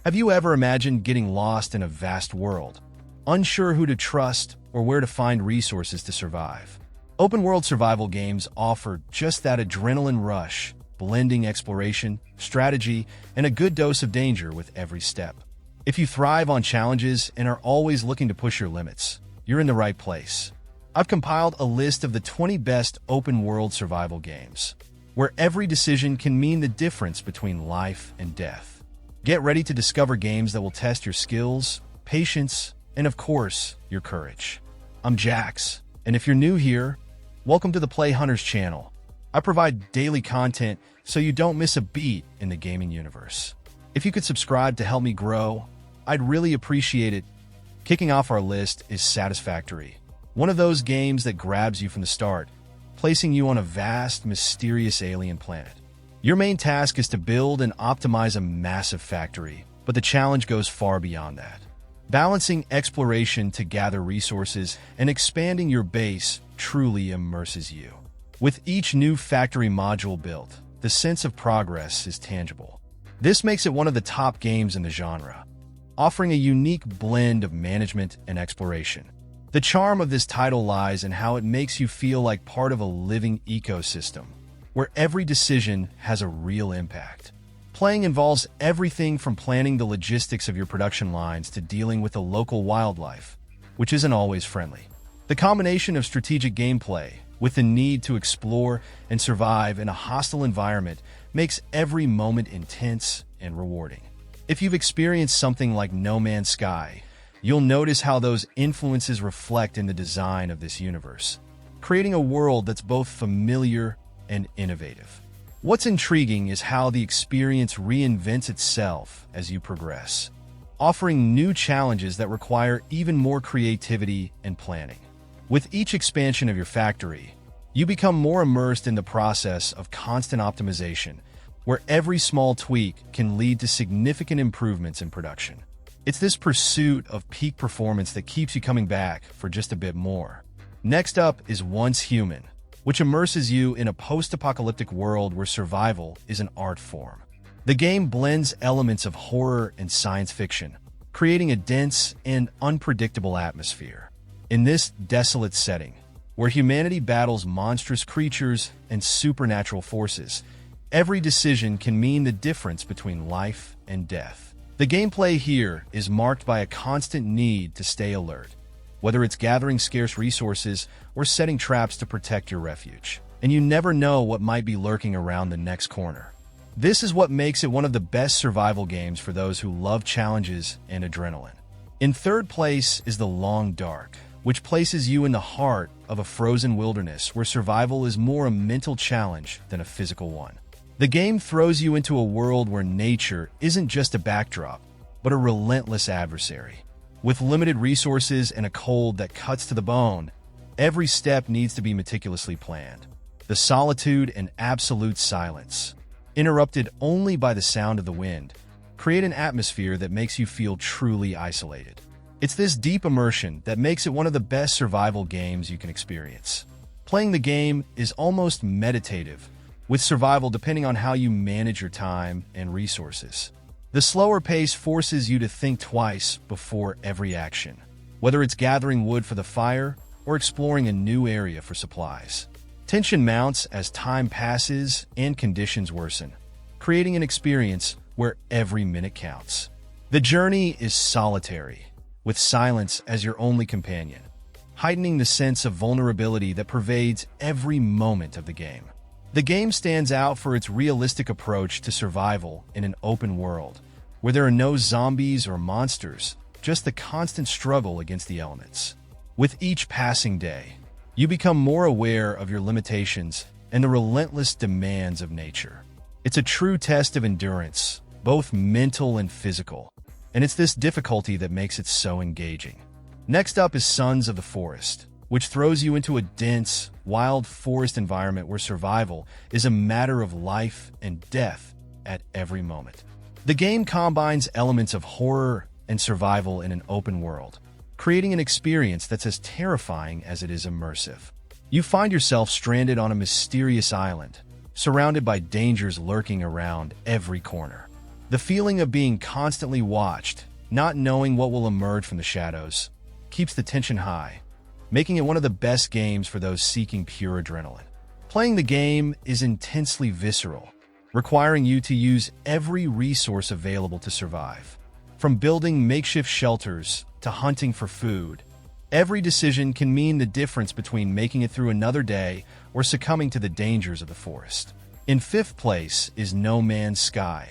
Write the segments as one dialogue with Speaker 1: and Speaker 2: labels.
Speaker 1: Have you ever imagined getting lost in a vast world, unsure who to trust or where to find resources to survive? Open-world survival games offer just that adrenaline rush, blending exploration, strategy, and a good dose of danger with every step. If you thrive on challenges and are always looking to push your limits, you're in the right place. I've compiled a list of the 20 best open-world survival games, where every decision can mean the difference between life and death. Get ready to discover games that will test your skills, patience, and of course, your courage. I'm Jax, and if you're new here, welcome to the Play Hunters channel. I provide daily content so you don't miss a beat in the gaming universe. If you could subscribe to help me grow, I'd really appreciate it. Kicking off our list is Satisfactory, one of those games that grabs you from the start, placing you on a vast, mysterious alien planet. Your main task is to build and optimize a massive factory, but the challenge goes far beyond that. Balancing exploration to gather resources and expanding your base truly immerses you. With each new factory module built, the sense of progress is tangible. This makes it one of the top games in the genre, offering a unique blend of management and exploration. The charm of this title lies in how it makes you feel like part of a living ecosystem, where every decision has a real impact. Playing involves everything from planning the logistics of your production lines to dealing with the local wildlife, which isn't always friendly. The combination of strategic gameplay with the need to explore and survive in a hostile environment makes every moment intense and rewarding. If you've experienced something like No Man's Sky, you'll notice how those influences reflect in the design of this universe, creating a world that's both familiar and innovative. What's intriguing is how the experience reinvents itself as you progress, offering new challenges that require even more creativity and planning. With each expansion of your factory, you become more immersed in the process of constant optimization, where every small tweak can lead to significant improvements in production. It's this pursuit of peak performance that keeps you coming back for just a bit more. Next up is Once Human, which immerses you in a post-apocalyptic world where survival is an art form. The game blends elements of horror and science fiction, creating a dense and unpredictable atmosphere. In this desolate setting, where humanity battles monstrous creatures and supernatural forces, every decision can mean the difference between life and death. The gameplay here is marked by a constant need to stay alert, whether it's gathering scarce resources or setting traps to protect your refuge. And you never know what might be lurking around the next corner. This is what makes it one of the best survival games for those who love challenges and adrenaline. In third place is The Long Dark, which places you in the heart of a frozen wilderness where survival is more a mental challenge than a physical one. The game throws you into a world where nature isn't just a backdrop, but a relentless adversary. With limited resources and a cold that cuts to the bone, every step needs to be meticulously planned. The solitude and absolute silence, interrupted only by the sound of the wind, create an atmosphere that makes you feel truly isolated. It's this deep immersion that makes it one of the best survival games you can experience. Playing the game is almost meditative, with survival depending on how you manage your time and resources. The slower pace forces you to think twice before every action, whether it's gathering wood for the fire or exploring a new area for supplies. Tension mounts as time passes and conditions worsen, creating an experience where every minute counts. The journey is solitary, with silence as your only companion, heightening the sense of vulnerability that pervades every moment of the game. The game stands out for its realistic approach to survival in an open world, where there are no zombies or monsters, just the constant struggle against the elements. With each passing day, you become more aware of your limitations and the relentless demands of nature. It's a true test of endurance, both mental and physical, and it's this difficulty that makes it so engaging. Next up is Sons of the Forest, which throws you into a dense, wild forest environment where survival is a matter of life and death at every moment. The game combines elements of horror and survival in an open world, creating an experience that's as terrifying as it is immersive. You find yourself stranded on a mysterious island, surrounded by dangers lurking around every corner. The feeling of being constantly watched, not knowing what will emerge from the shadows, keeps the tension high, making it one of the best games for those seeking pure adrenaline. Playing the game is intensely visceral, requiring you to use every resource available to survive. From building makeshift shelters to hunting for food, every decision can mean the difference between making it through another day or succumbing to the dangers of the forest. In fifth place is No Man's Sky,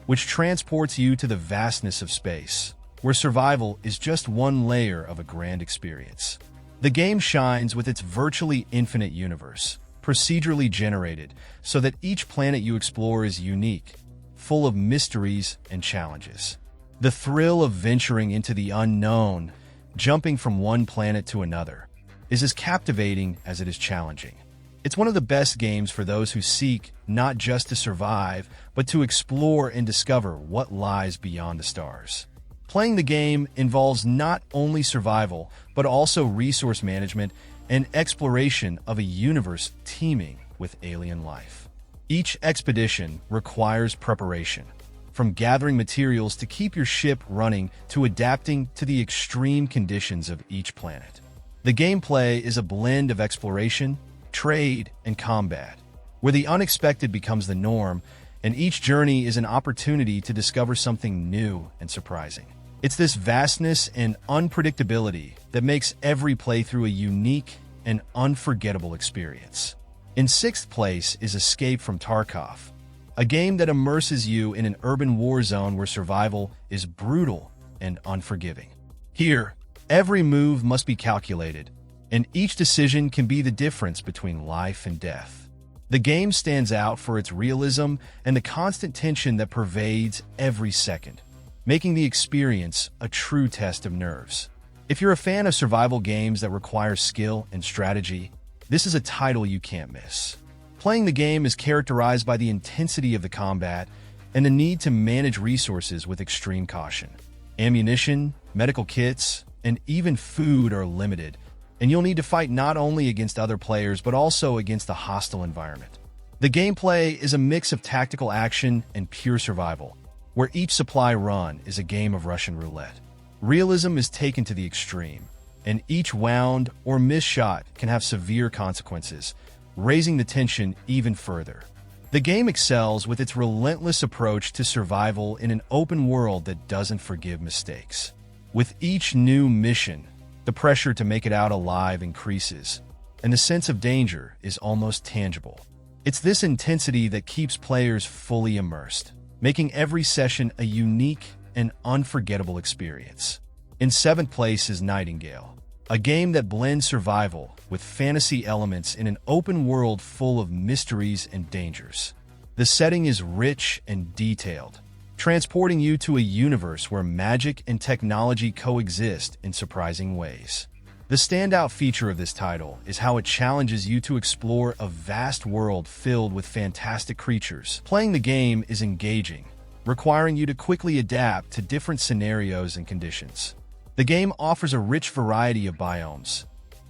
Speaker 1: which transports you to the vastness of space, where survival is just one layer of a grand experience. The game shines with its virtually infinite universe, procedurally generated so that each planet you explore is unique, full of mysteries and challenges. The thrill of venturing into the unknown, jumping from one planet to another, is as captivating as it is challenging. It's one of the best games for those who seek not just to survive, but to explore and discover what lies beyond the stars. Playing the game involves not only survival, but also resource management and exploration of a universe teeming with alien life. Each expedition requires preparation, from gathering materials to keep your ship running to adapting to the extreme conditions of each planet. The gameplay is a blend of exploration, trade, and combat, where the unexpected becomes the norm, and each journey is an opportunity to discover something new and surprising. It's this vastness and unpredictability that makes every playthrough a unique and unforgettable experience. In sixth place is Escape from Tarkov, a game that immerses you in an urban war zone where survival is brutal and unforgiving. Here, every move must be calculated, and each decision can be the difference between life and death. The game stands out for its realism and the constant tension that pervades every second, making the experience a true test of nerves. If you're a fan of survival games that require skill and strategy, this is a title you can't miss. Playing the game is characterized by the intensity of the combat and the need to manage resources with extreme caution. Ammunition, medical kits, and even food are limited, and you'll need to fight not only against other players but also against a hostile environment. The gameplay is a mix of tactical action and pure survival, where each supply run is a game of Russian roulette. Realism is taken to the extreme, and each wound or missed shot can have severe consequences, raising the tension even further. The game excels with its relentless approach to survival in an open world that doesn't forgive mistakes. With each new mission, the pressure to make it out alive increases, and the sense of danger is almost tangible. It's this intensity that keeps players fully immersed, making every session a unique and unforgettable experience. In seventh place is Nightingale, a game that blends survival with fantasy elements in an open world full of mysteries and dangers. The setting is rich and detailed, transporting you to a universe where magic and technology coexist in surprising ways. The standout feature of this title is how it challenges you to explore a vast world filled with fantastic creatures. Playing the game is engaging, requiring you to quickly adapt to different scenarios and conditions. The game offers a rich variety of biomes,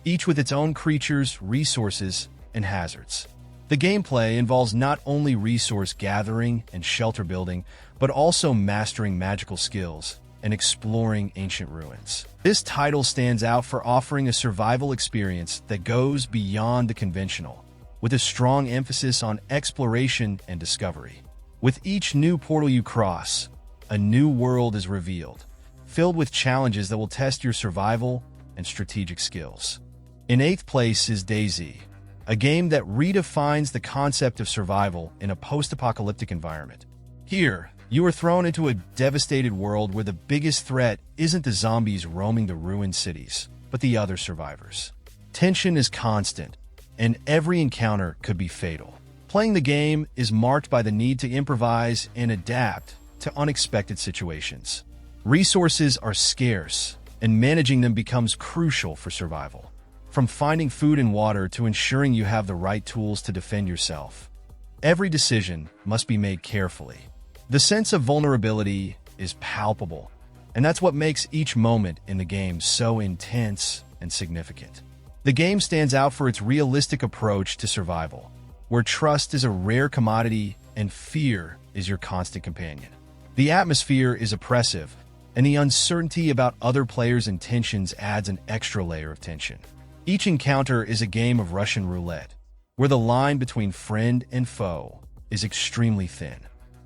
Speaker 1: each with its own creatures, resources, and hazards. The gameplay involves not only resource gathering and shelter building, but also mastering magical skills and exploring ancient ruins. This title stands out for offering a survival experience that goes beyond the conventional, with a strong emphasis on exploration and discovery. With each new portal you cross, a new world is revealed, filled with challenges that will test your survival and strategic skills. In eighth place is DayZ, a game that redefines the concept of survival in a post-apocalyptic environment. Here, you are thrown into a devastated world where the biggest threat isn't the zombies roaming the ruined cities, but the other survivors. Tension is constant, and every encounter could be fatal. Playing the game is marked by the need to improvise and adapt to unexpected situations. Resources are scarce, and managing them becomes crucial for survival. From finding food and water to ensuring you have the right tools to defend yourself, every decision must be made carefully. The sense of vulnerability is palpable, and that's what makes each moment in the game so intense and significant. The game stands out for its realistic approach to survival, where trust is a rare commodity and fear is your constant companion. The atmosphere is oppressive, and the uncertainty about other players' intentions adds an extra layer of tension. Each encounter is a game of Russian roulette, where the line between friend and foe is extremely thin.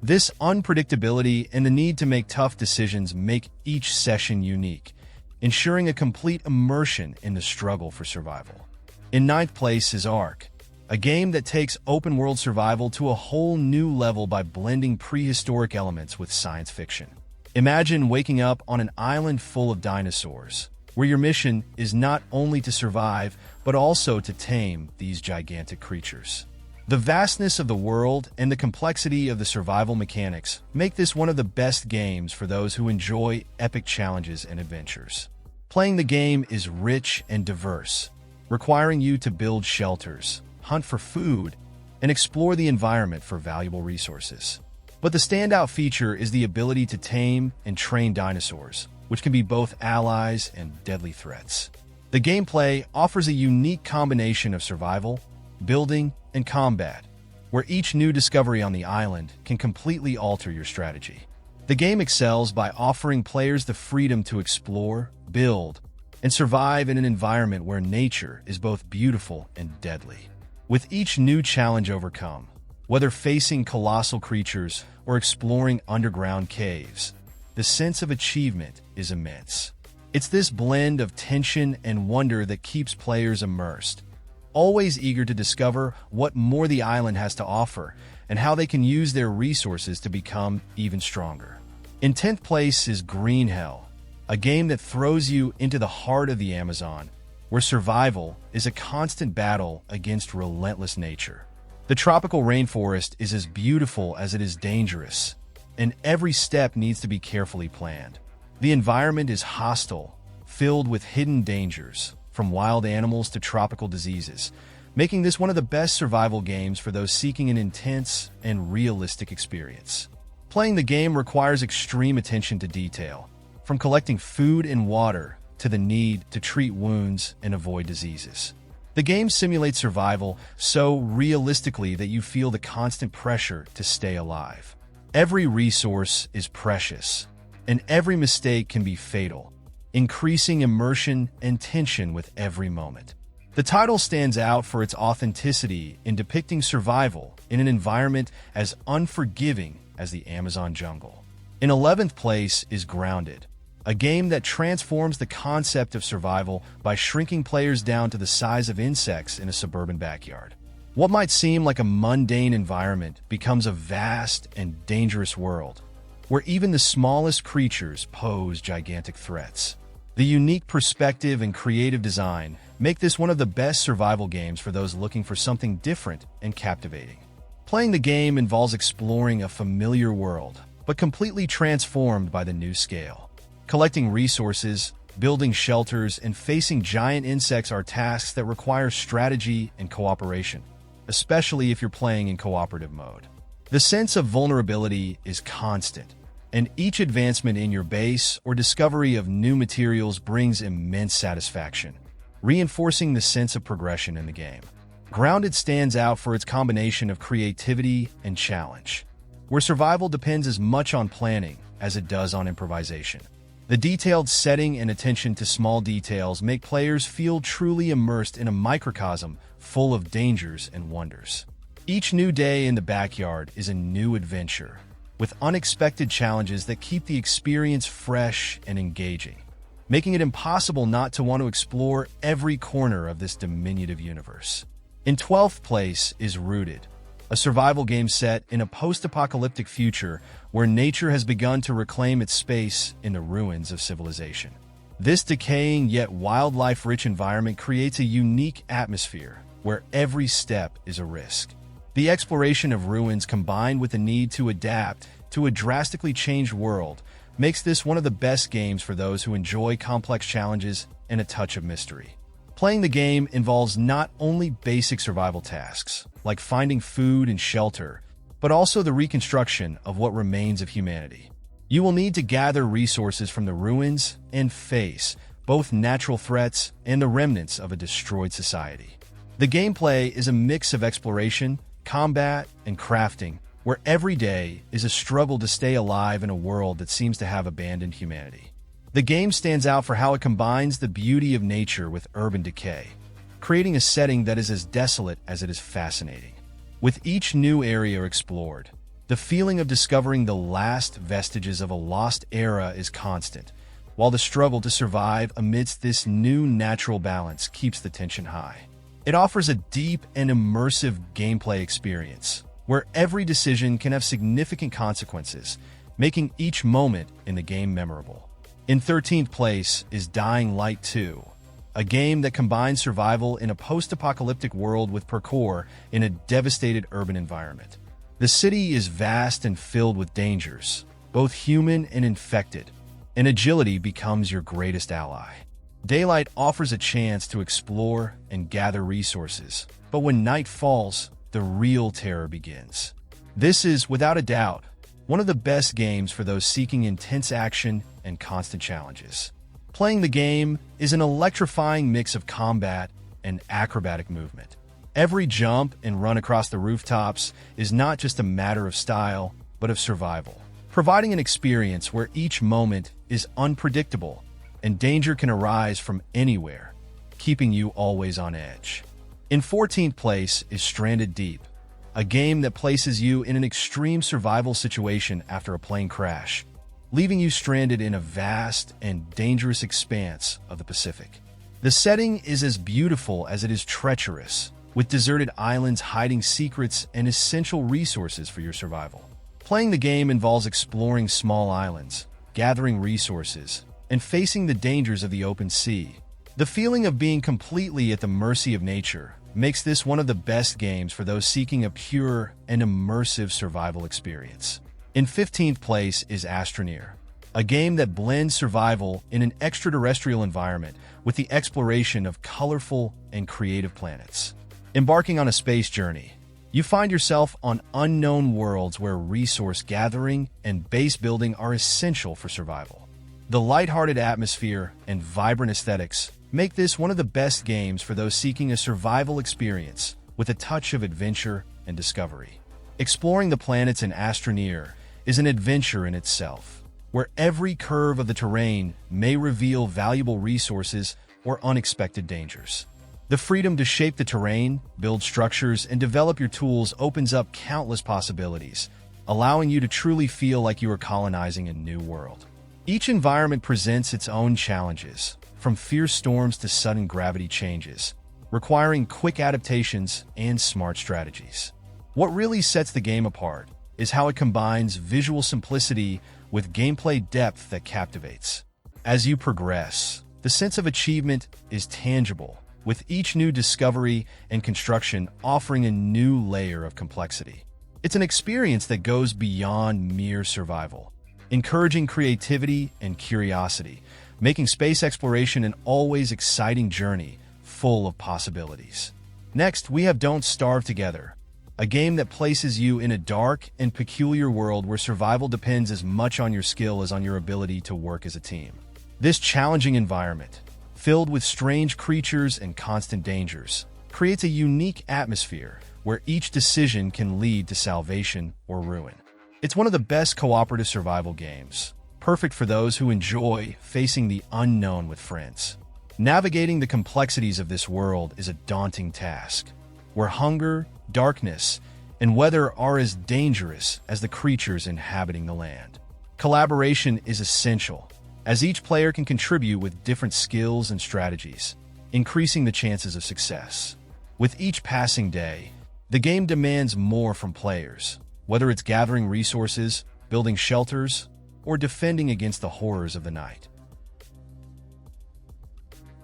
Speaker 1: This unpredictability and the need to make tough decisions make each session unique, ensuring a complete immersion in the struggle for survival. In ninth place is Ark, a game that takes open-world survival to a whole new level by blending prehistoric elements with science fiction. Imagine waking up on an island full of dinosaurs, where your mission is not only to survive, but also to tame these gigantic creatures. The vastness of the world and the complexity of the survival mechanics make this one of the best games for those who enjoy epic challenges and adventures. Playing the game is rich and diverse, requiring you to build shelters, hunt for food, and explore the environment for valuable resources. But the standout feature is the ability to tame and train dinosaurs, which can be both allies and deadly threats. The gameplay offers a unique combination of survival, building, and combat, where each new discovery on the island can completely alter your strategy. The game excels by offering players the freedom to explore, build, and survive in an environment where nature is both beautiful and deadly. With each new challenge overcome, whether facing colossal creatures or exploring underground caves, the sense of achievement is immense. It's this blend of tension and wonder that keeps players immersed, always eager to discover what more the island has to offer and how they can use their resources to become even stronger. In 10th place is Green Hell, a game that throws you into the heart of the Amazon, where survival is a constant battle against relentless nature. The tropical rainforest is as beautiful as it is dangerous, and every step needs to be carefully planned. The environment is hostile, filled with hidden dangers, from wild animals to tropical diseases, making this one of the best survival games for those seeking an intense and realistic experience. Playing the game requires extreme attention to detail, from collecting food and water to the need to treat wounds and avoid diseases. The game simulates survival so realistically that you feel the constant pressure to stay alive. Every resource is precious, and every mistake can be fatal, increasing immersion and tension with every moment. The title stands out for its authenticity in depicting survival in an environment as unforgiving as the Amazon jungle. In 11th place is Grounded, a game that transforms the concept of survival by shrinking players down to the size of insects in a suburban backyard. What might seem like a mundane environment becomes a vast and dangerous world, where even the smallest creatures pose gigantic threats. The unique perspective and creative design make this one of the best survival games for those looking for something different and captivating. Playing the game involves exploring a familiar world, but completely transformed by the new scale. Collecting resources, building shelters, and facing giant insects are tasks that require strategy and cooperation, especially if you're playing in cooperative mode. The sense of vulnerability is constant, and each advancement in your base or discovery of new materials brings immense satisfaction, reinforcing the sense of progression in the game. Grounded stands out for its combination of creativity and challenge, where survival depends as much on planning as it does on improvisation. The detailed setting and attention to small details make players feel truly immersed in a microcosm full of dangers and wonders. Each new day in the backyard is a new adventure, with unexpected challenges that keep the experience fresh and engaging, making it impossible not to want to explore every corner of this diminutive universe. In 12th place is Rooted, a survival game set in a post-apocalyptic future where nature has begun to reclaim its space in the ruins of civilization. This decaying yet wildlife-rich environment creates a unique atmosphere where every step is a risk. The exploration of ruins combined with the need to adapt to a drastically changed world makes this one of the best games for those who enjoy complex challenges and a touch of mystery. Playing the game involves not only basic survival tasks, like finding food and shelter, but also the reconstruction of what remains of humanity. You will need to gather resources from the ruins and face both natural threats and the remnants of a destroyed society. The gameplay is a mix of exploration, combat, and crafting, where every day is a struggle to stay alive in a world that seems to have abandoned humanity. The game stands out for how it combines the beauty of nature with urban decay, creating a setting that is as desolate as it is fascinating. With each new area explored, the feeling of discovering the last vestiges of a lost era is constant, while the struggle to survive amidst this new natural balance keeps the tension high. It offers a deep and immersive gameplay experience, where every decision can have significant consequences, making each moment in the game memorable. In 13th place is Dying Light 2, a game that combines survival in a post-apocalyptic world with parkour in a devastated urban environment. The city is vast and filled with dangers, both human and infected, and agility becomes your greatest ally. Daylight offers a chance to explore and gather resources, but when night falls, the real terror begins. This is, without a doubt, one of the best games for those seeking intense action and constant challenges. Playing the game is an electrifying mix of combat and acrobatic movement. Every jump and run across the rooftops is not just a matter of style, but of survival, providing an experience where each moment is unpredictable and danger can arise from anywhere, keeping you always on edge. In 14th place is Stranded Deep, a game that places you in an extreme survival situation after a plane crash, leaving you stranded in a vast and dangerous expanse of the Pacific. The setting is as beautiful as it is treacherous, with deserted islands hiding secrets and essential resources for your survival. Playing the game involves exploring small islands, gathering resources, and facing the dangers of the open sea. The feeling of being completely at the mercy of nature makes this one of the best games for those seeking a pure and immersive survival experience. In 15th place is Astroneer, a game that blends survival in an extraterrestrial environment with the exploration of colorful and creative planets. Embarking on a space journey, you find yourself on unknown worlds where resource gathering and base building are essential for survival. The lighthearted atmosphere and vibrant aesthetics make this one of the best games for those seeking a survival experience with a touch of adventure and discovery. Exploring the planets in Astroneer is an adventure in itself, where every curve of the terrain may reveal valuable resources or unexpected dangers. The freedom to shape the terrain, build structures, and develop your tools opens up countless possibilities, allowing you to truly feel like you are colonizing a new world. Each environment presents its own challenges, from fierce storms to sudden gravity changes, requiring quick adaptations and smart strategies. What really sets the game apart is how it combines visual simplicity with gameplay depth that captivates. As you progress, the sense of achievement is tangible, with each new discovery and construction offering a new layer of complexity. It's an experience that goes beyond mere survival, encouraging creativity and curiosity, making space exploration an always exciting journey full of possibilities. Next, we have Don't Starve Together, a game that places you in a dark and peculiar world where survival depends as much on your skill as on your ability to work as a team. This challenging environment, filled with strange creatures and constant dangers, creates a unique atmosphere where each decision can lead to salvation or ruin. It's one of the best cooperative survival games, perfect for those who enjoy facing the unknown with friends. Navigating the complexities of this world is a daunting task, where hunger, darkness, and weather are as dangerous as the creatures inhabiting the land. Collaboration is essential, as each player can contribute with different skills and strategies, increasing the chances of success. With each passing day, the game demands more from players, whether it's gathering resources, building shelters, or defending against the horrors of the night.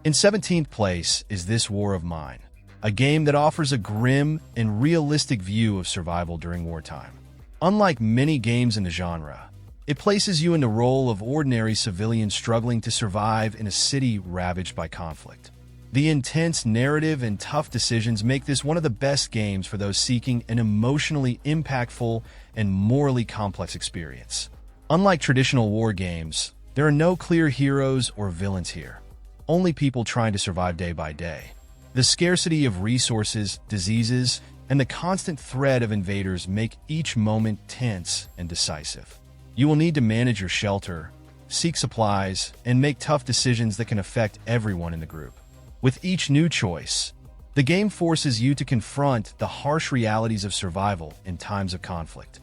Speaker 1: In 17th place is This War of Mine, a game that offers a grim and realistic view of survival during wartime. Unlike many games in the genre, it places you in the role of ordinary civilians struggling to survive in a city ravaged by conflict. The intense narrative and tough decisions make this one of the best games for those seeking an emotionally impactful and morally complex experience. Unlike traditional war games, there are no clear heroes or villains here, only people trying to survive day by day. The scarcity of resources, diseases, and the constant threat of invaders make each moment tense and decisive. You will need to manage your shelter, seek supplies, and make tough decisions that can affect everyone in the group. With each new choice, the game forces you to confront the harsh realities of survival in times of conflict.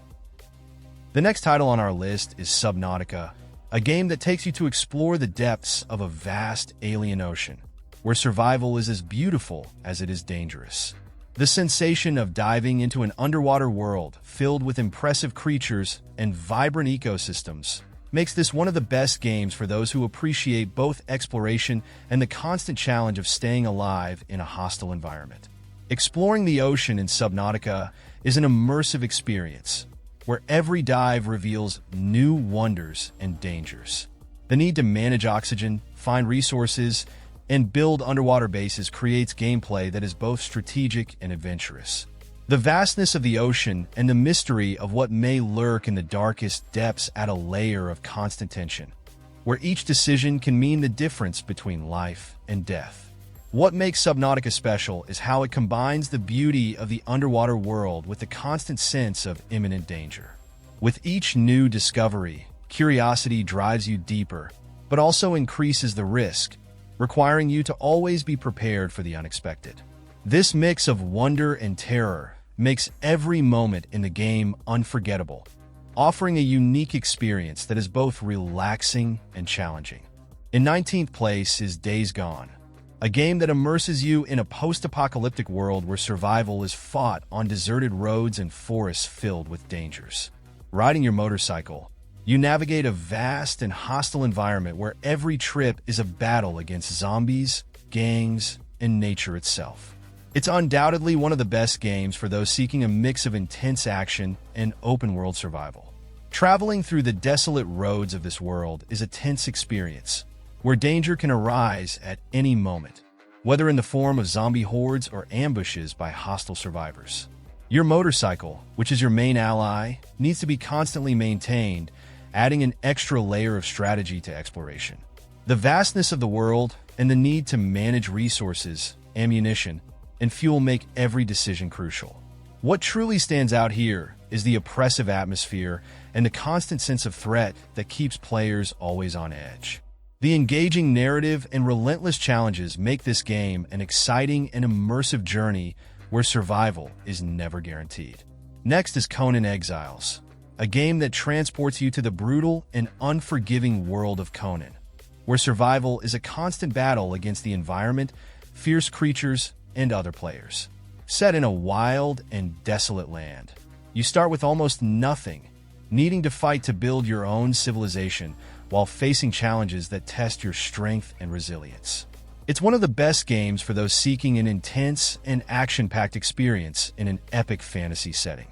Speaker 1: The next title on our list is Subnautica, a game that takes you to explore the depths of a vast alien ocean, where survival is as beautiful as it is dangerous. The sensation of diving into an underwater world filled with impressive creatures and vibrant ecosystems makes this one of the best games for those who appreciate both exploration and the constant challenge of staying alive in a hostile environment. Exploring the ocean in Subnautica is an immersive experience, where every dive reveals new wonders and dangers. The need to manage oxygen, find resources, and build underwater bases creates gameplay that is both strategic and adventurous. The vastness of the ocean and the mystery of what may lurk in the darkest depths add a layer of constant tension, where each decision can mean the difference between life and death. What makes Subnautica special is how it combines the beauty of the underwater world with the constant sense of imminent danger. With each new discovery, curiosity drives you deeper, but also increases the risk, requiring you to always be prepared for the unexpected. This mix of wonder and terror makes every moment in the game unforgettable, offering a unique experience that is both relaxing and challenging. In 19th place is DayZ, a game that immerses you in a post-apocalyptic world where survival is fought on deserted roads and forests filled with dangers. Riding your motorcycle, you navigate a vast and hostile environment where every trip is a battle against zombies, gangs, and nature itself. It's undoubtedly one of the best games for those seeking a mix of intense action and open-world survival. Traveling through the desolate roads of this world is a tense experience, where danger can arise at any moment, whether in the form of zombie hordes or ambushes by hostile survivors. Your motorcycle, which is your main ally, needs to be constantly maintained, adding an extra layer of strategy to exploration. The vastness of the world and the need to manage resources, ammunition, and fuel make every decision crucial. What truly stands out here is the oppressive atmosphere and the constant sense of threat that keeps players always on edge. The engaging narrative and relentless challenges make this game an exciting and immersive journey where survival is never guaranteed. Next is Conan Exiles, a game that transports you to the brutal and unforgiving world of Conan, where survival is a constant battle against the environment, fierce creatures, and other players. Set in a wild and desolate land, you start with almost nothing, needing to fight to build your own civilization while facing challenges that test your strength and resilience. It's one of the best games for those seeking an intense and action-packed experience in an epic fantasy setting.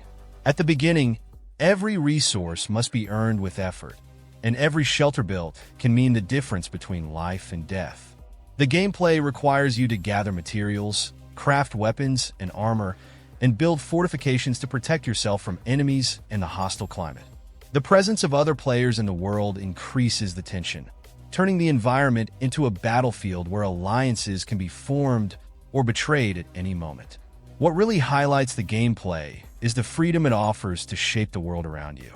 Speaker 1: At the beginning, every resource must be earned with effort, and every shelter built can mean the difference between life and death. The gameplay requires you to gather materials, craft weapons and armor, and build fortifications to protect yourself from enemies and the hostile climate. The presence of other players in the world increases the tension, turning the environment into a battlefield where alliances can be formed or betrayed at any moment. What really highlights the gameplay is the freedom it offers to shape the world around you.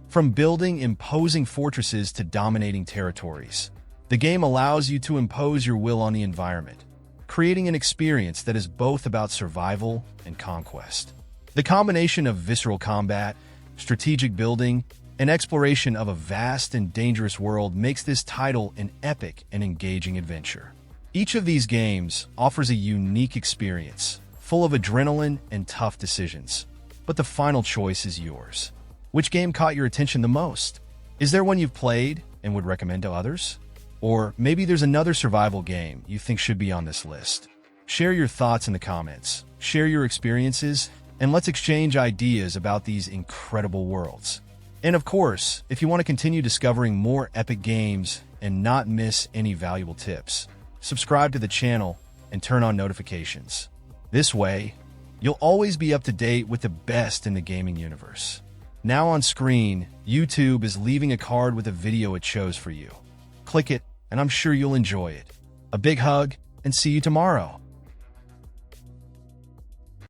Speaker 1: From building imposing fortresses to dominating territories, the game allows you to impose your will on the environment, creating an experience that is both about survival and conquest. The combination of visceral combat, strategic building, and exploration of a vast and dangerous world makes this title an epic and engaging adventure. Each of these games offers a unique experience, full of adrenaline and tough decisions. But the final choice is yours. Which game caught your attention the most? Is there one you've played and would recommend to others? Or maybe there's another survival game you think should be on this list. Share your thoughts in the comments, share your experiences, and let's exchange ideas about these incredible worlds. And of course, if you want to continue discovering more epic games and not miss any valuable tips, subscribe to the channel and turn on notifications. This way, you'll always be up to date with the best in the gaming universe. Now on screen, YouTube is leaving a card with a video it chose for you. Click it, and I'm sure you'll enjoy it. A big hug, and see you tomorrow.